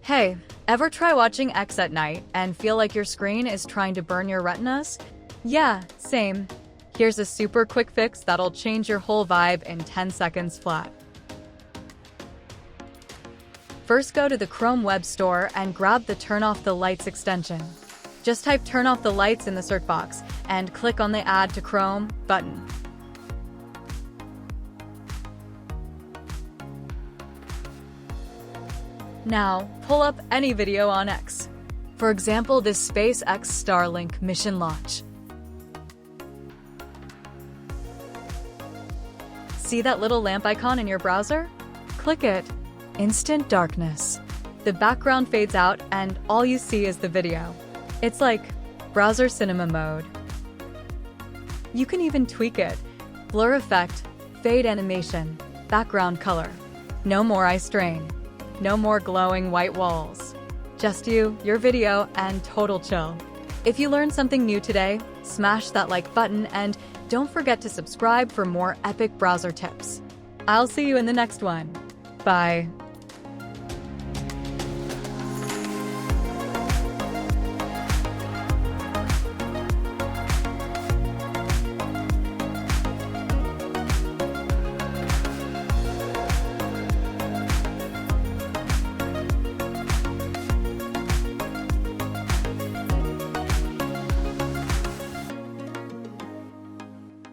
Hey, ever try watching X at night and feel like your screen is trying to burn your retinas? Yeah, same. Here's a super quick fix that'll change your whole vibe in 10 seconds flat. First, go to the Chrome Web Store and grab the Turn Off the Lights extension. Just type Turn Off the Lights in the search box and click on the Add to Chrome button. Now, pull up any video on X. For example, this SpaceX Starlink mission launch. See that little lamp icon in your browser? Click it. Instant darkness. The background fades out and all you see is the video. It's like browser cinema mode. You can even tweak it. Blur effect, fade animation, background color. No more eye strain. No more glowing white walls. Just you, your video, and total chill. If you learned something new today, smash that like button and don't forget to subscribe for more epic browser tips. I'll see you in the next one. Bye.